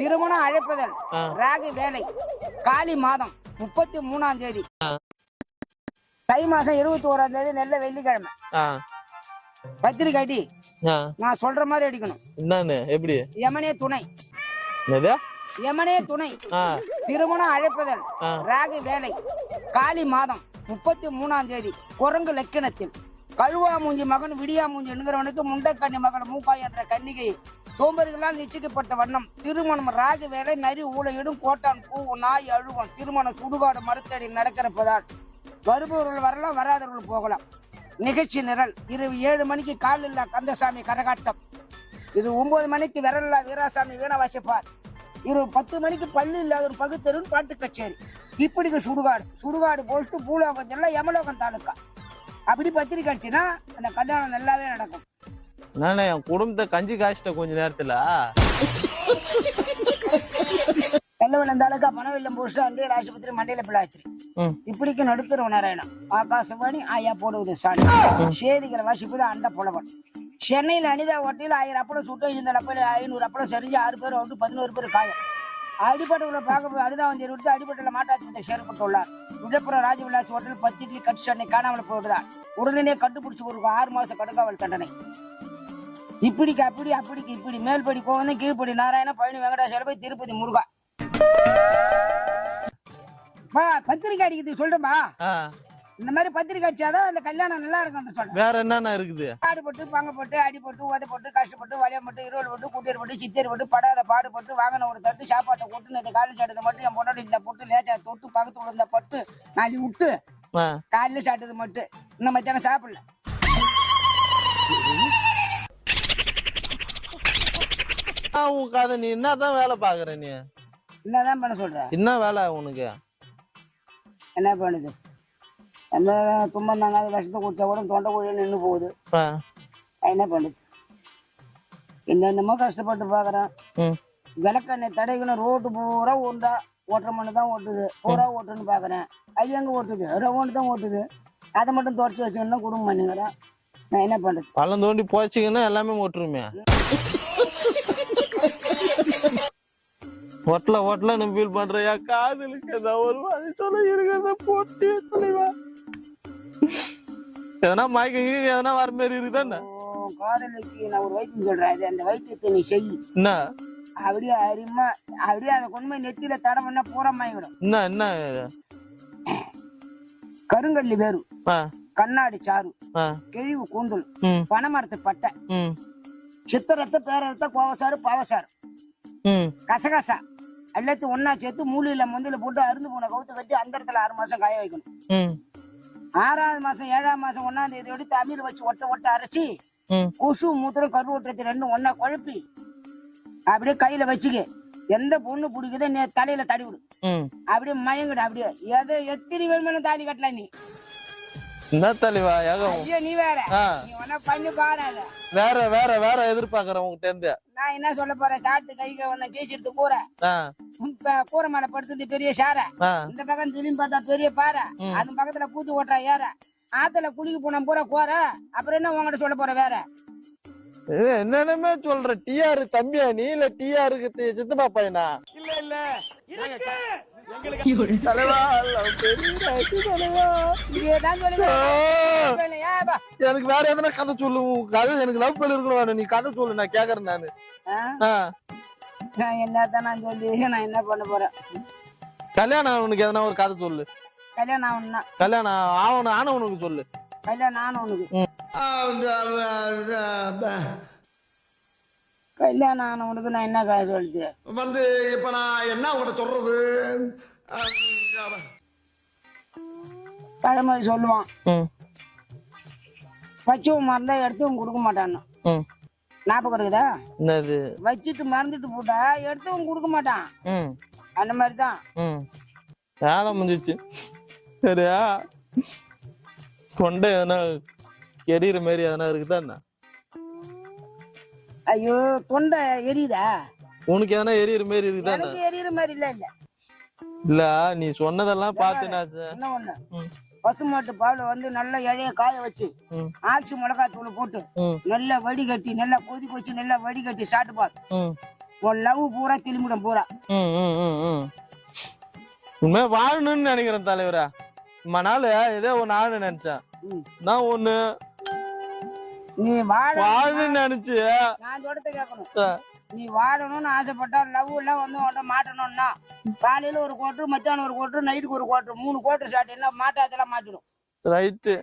திருமணம் அழைப்புதல் ராகு வேலை காலி மாதம் 33ஆம் தேதி தை மாசம் 21ஆம் தேதி நெல்ல வெள்ளிக்கிழமை பத்திரிக்கை அடி நான் சொல்ற மாதிரி அடிக்கணும். என்னன்னு எப்படி? யமனே துணை யமனே துணை திருமணம் அழைப்புதல் ராகு வேலை காலி மாதம் 33ஆம் தேதி குரங்கு லக்கணத்தில் கழுவா மூஞ்சி மகன் விடியா மூஞ்சி என்கிறவனுக்கு முண்டக்கண்ணி மகன் மூக்காய் என்ற கன்னிகை சோம்பர்களால் நிச்சயிக்கப்பட்ட வண்ணம் திருமணம் ராகு வேலை நரி ஊழையிடும் கோட்டான் பூ நாய் அழுவம் திருமணம் சுடுகாடு மறுத்தடி நடக்கிறப்பதால் வருபவர்கள் வரலாம் வராதவர்கள் போகலாம். நிகழ்ச்சி நிரல் இரவு 7 மணிக்கு கால் இல்லா கந்தசாமி கரகாட்டம். இது 9 மணிக்கு விரல்லா வீராசாமி வீண வாசிப்பார். இரவு 10 மணிக்கு பள்ளி இல்லாத ஒரு பகுத்தரும் பாட்டு கச்சேரி. இப்படிக்கு சுடுகாடு போட்டு பூலோகம் செல்ல யமலோகம் தாலுக்கா. அப்படி பத்திரிக்கை அடிச்சுன்னா அந்த கல்யாணம் நல்லாவே நடக்கும். நானே என் குடும்பத்தை கஞ்சி காய்ச்சிட்ட கொஞ்ச நேரத்துல கல்லவளம் தாலுக்கா பணவெல்லம் போஸ்ட் அந்தியர் ஆஸ்பத்திரி மண்டையில பிள்ளாச்சு. இப்படிக்கு நடுத்தர நாராயணம் ஆகாசவாணி ஆயா போடுவது சாணி சேதிகளை வாசிப்பது அண்ட புலவன். சென்னையில் அனிதா ஹோட்டலில் 1000 அப்படம் சுட்டு இந்த டப்பில் 500 அப்படம் சரிஞ்சு 6 பேர் விட்டு 11 பேர் காயம். அடிப்பட்டவங்களை பார்க்க அனிதாவந்தியர் விட்டு அடிப்பட்டில் மாட்டாட்சி சேர்க்கப்பட்டுள்ளார். விழுப்புரம் ராஜவிலாஸ் ஹோட்டல் 10 இட்லி கட்டு சென்னை காணாமல் போய்விடுதான். உடனே கண்டுபிடிச்சு ஒரு 6 மாசம் கடுங்காவல் தண்டனை. இப்படிக்கு அப்படிக்கு இப்படி மேல்படி கோவந்தன் கீழ்படி நாராயண பழனி வெங்கடாசல போய் திருப்பதி முருகா. பத்திரிக்கை அடிக்கிறது சொல்றமா இந்த மாதிரி பத்திரிக்கை அடிச்சாதான் அந்த கல்யாணம் நல்லா இருக்கும் சொல்றேன். வேற என்னன்னா இருக்குது? ஆடுபட்டு பங்கப்பட்டு அடிபட்டு உதப்பட்டு கஷ்டப்பட்டு வளையப்பட்டு இருவல் போட்டு குட்டியர் போட்டு சித்தியர் போட்டு படாத பாடுபட்டு வாங்கின ஒரு தட்டு சாப்பாட்டை போட்டு இந்த காலி சாட்டத்தை மட்டும் என் பொண்ணோட இந்த பொட்டு லேச்சா தொட்டு பக்கத்து விழுந்த பட்டு நாளி விட்டு காலையில சாப்பிட்டது மட்டும் இன்னும் மத்தியானம் சாப்பிடல. நீ என்னதான் வேலை பாக்குற? நீ என்னதான் பண்ண சொல்ற? என்ன வேலை உனக்கு? என்ன பண்ணுது? அந்த தும்பம் தாங்க விஷத்தை குடிச்சா கூட தொண்டை குழி நின்று போகுது. என்ன பண்ணுது? என்னென்னமோ கஷ்டப்பட்டு பாக்குறேன். விளக்கெண்ணெய் தடைக்கணும் ரோட்டு பூரா ஓட்டா ஓட்டுற மண்ணு தான் ஓட்டுது. பூரா ஓட்டுன்னு பாக்குறேன். ஐயங்க ஓட்டுது ரவுண்டு தான் ஓட்டுது. அதை மட்டும் தொடச்சி வச்சுக்கணும் குடும்பம் பண்ணுங்கிறேன். நான் என்ன பண்றது? பள்ளம் தோண்டி போச்சுங்கன்னா எல்லாமே ஓட்டுருமே. ஒட்டல நம்ம ஃபீல் பண்றியா? காதலுக்கு ஏதாவது ஒரு மாதிரி சொல்ல இருக்கிறத போட்டு சொல்லுவா. எதனா மயக்க எதனா வர மாதிரி இருக்குதானே? காதலுக்கு நான் ஒரு வைத்தியம் சொல்றேன். அந்த வைத்தியத்தை நீ செய். என்ன அப்படியே அருமா அப்படியே அதை கொண்டு போய் நெத்தியில தடம் பண்ணா பூரா மயங்கிடும். என்ன கருங்கல்லி வேறு கண்ணாடி சாறு கிழிவு கூந்தல் பனைமரத்து பட்டை சித்திரத்தை பேரத்தை கோவசாறு பாவசாறு கசகசா எல்லாத்தையும் ஒன்னா சேர்த்து மூலியில மந்தில போட்டு அருந்து போன கவுத்து கட்டி அந்த இடத்துல 6 மாசம் காய வைக்கணும். 6ஆவது மாசம் 7ஆம் மாசம் 1ஆம் தேதி எடுத்து அமீர் வச்சு ஒட்ட அரைச்சி கொசு மூத்திரம் கரு ஒட்டத்தை 2 ஒன்னா குழப்பி அப்படியே கையில வச்சுக்க. எந்த பொண்ணு பிடிக்குதோ நீ தலையில தடி விடு. அப்படியே மயங்கிடு. அப்படியே எத்தனை வேணுமென்னு தாலி கட்டலாம். நீ என்ன தலைவா? நீ வேற நீ ஒன்னா பண்ணி பாரு. வேற வேற வேற எதிர்பார்க்கறேன் உங்ககிட்ட இருந்து. நான் என்ன சொல்ல போறேன்? சாட்டு கைக்கு வந்த கேச்சு எடுத்து கூரை மேல படுத்தது பெரிய சாரை. இந்த பக்கம் திரும்பி பார்த்தா பெரிய பாறை. அது பக்கத்துல பூச்சி ஓட்டுறா ஏற. ஆத்துல குளிக்க போன பூரா கோர. அப்புறம் என்ன உங்ககிட்ட சொல்ல போற? வேற என்னென்னமே சொல்ற? டிஆர் தம்பியா நீ? இல்ல டிஆருக்கு சித்தப்பா பையனா? இல்ல எனக்கு வேற எதனா கதை சொல்லு. கதை எனக்கு லவ் பண்ணி இருக்கணும். நீ கதை சொல்லு, நான் கேக்குறேன். நான் என்னதான் நான் சொல்லி நான் என்ன பண்ண போறேன்? கல்யாணம் அவனுக்கு எதனா ஒரு கதை சொல்லு. கல்யாணம் ஆகணும்னா கல்யாணம் ஆனவனுக்கு சொல்லு. கல்யாணம் ஆனவனுக்கு கல்யாணம் ஆனவனுக்கு நான் என்ன கதை சொல்லுது? இப்ப நான் என்ன உங்கள்ட்ட சொல்றது? பழமொழி சொல்லுவான், வச்சவன் மறந்தா எடுத்தவன் கொடுக்க மாட்டான்னு. ஞாபகம் இருக்குதா? வச்சுட்டு மறந்துட்டு போட்டா எடுத்தவன் கொடுக்க மாட்டான். அந்த மாதிரிதான் வேலை முடிஞ்சிச்சு. சரியா? கொண்டை எதனா எரியுற மாதிரி எதனா இருக்குதா என்ன? ஐயோ தொண்டை எரியுதா? உனக்கு எதனா எரியுற மாதிரி இருக்குதா? எனக்கு எரியுற மாதிரி இல்ல. இல்ல நீ சொன்னதெல்லாம் பார்த்து என்ன ஒண்ணு, பசுமாட்டு பால் வந்து நல்லா இழைய காய வச்சு ஆச்சி மிளகாய் தூள் போட்டு நல்லா வடிகட்டி நல்லா கொதிக்க வச்சு நல்லா வடிகட்டி சாப்பிட்டு பாரு. உன் லவ் பூரா திரும்பிடும் பூரா. உண்மையா வாழணும்னு நினைக்கிறேன் தலைவரா. மனால ஏதோ ஒண்ணு ஆகணும்னு நினைச்சேன். நான் ஒண்ணு நீ வாழணும்னு நினைச்சு நான் சொல்றத கேட்கணும். நீ வாழணும்னு ஆசைப்பட்டா லவ் எல்லாம் வந்து உன்ட்ட மாட்டணும்னா காலையில ஒரு கோட்டர், மத்தியானம் ஒரு கோட்டர், நைட்டுக்கு ஒரு கோட்டர், 3 கோட்டர் ஷாட் என்ன மாட்டாதெல்லாம் மாட்டிடும். ரைட்டு.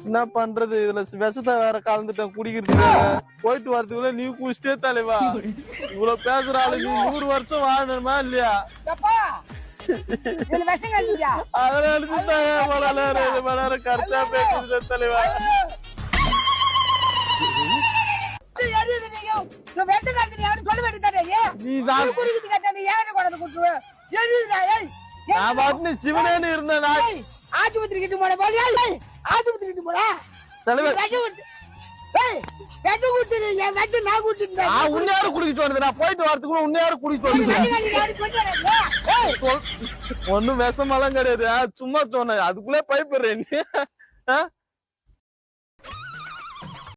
என்ன பண்றது, இதுல விஷத்தை வேற கலந்துட்டேன் குடிக்கிறதுக்கு. போயிட்டு வரதுக்குள்ள நீ குடிச்சிட்டே தலைவா. இவ்வளவு பேசுற ஆளு நீ 100 வருஷம் வாழணுமா இல்லையா? அதெல்லாம் அடிச்சுட்டாங்க கரெக்டா பேசுறது தலைவா. சிவனேன்னு இருந்தேன் ஆஸ்பத்திரி கிட்ட போன ஆஸ்பத்திரி கிட்ட போன தலைவர். உன்னையாரு குடிக்க தோணுது, நான் போயிட்டு வரதுக்குள்ள உன்னையாரு குடிக்க தோணுது. ஒண்ணும் விஷமெல்லாம் கிடையாது, சும்மா தோணு. அதுக்குள்ளே பயப்படுறேன்.